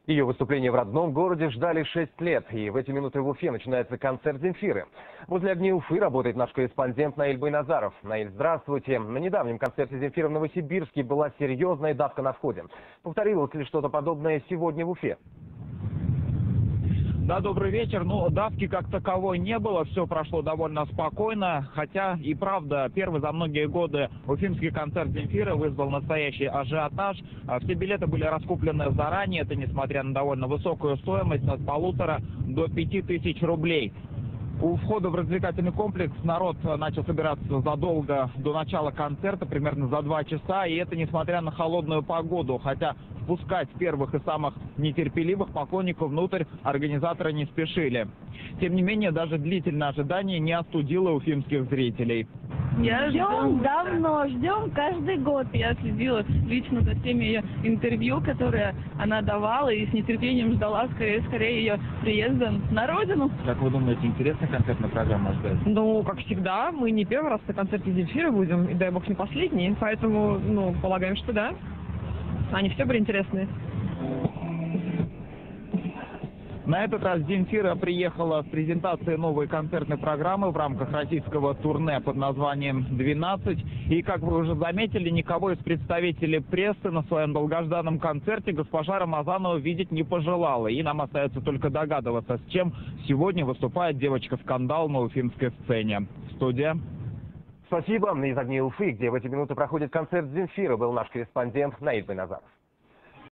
Ее выступление в родном городе ждали 6 лет, и в эти минуты в Уфе начинается концерт Земфиры. Возле огней Уфы работает наш корреспондент Наиль Байназаров. Наиль, здравствуйте. На недавнем концерте Земфиры в Новосибирске была серьезная давка на входе. Повторилось ли что-то подобное сегодня в Уфе? Да, добрый вечер. Ну, давки как таковой не было, все прошло довольно спокойно. Хотя и правда, первый за многие годы уфимский концерт Земфиры вызвал настоящий ажиотаж. Все билеты были раскуплены заранее, это несмотря на довольно высокую стоимость, от 1500 до 5000 рублей. У входа в развлекательный комплекс народ начал собираться задолго до начала концерта, примерно за 2 часа, и это несмотря на холодную погоду, хотя впускать первых и самых нетерпеливых поклонников внутрь организаторы не спешили. Тем не менее, даже длительное ожидание не остудило уфимских зрителей. Ждем давно, ждем каждый год. Я следила лично за всеми ее интервью, которые она давала, и с нетерпением ждала скорее ее приезда на родину. Как вы думаете, интересная концертная программа ждать? Ну, как всегда, мы не первый раз на концерте Земфиры будем, и дай бог не последний, поэтому, полагаем, что да. Они все были интересные. На этот раз Земфира приехала с презентацией новой концертной программы в рамках российского турне под названием «12». И, как вы уже заметили, никого из представителей прессы на своем долгожданном концерте госпожа Рамазанова видеть не пожелала. И нам остается только догадываться, с чем сегодня выступает девочка-скандал на уфимской сцене. Студия. Спасибо. Из огней Уфы, где в эти минуты проходит концерт Земфиры, был наш корреспондент Наиль Байназаров.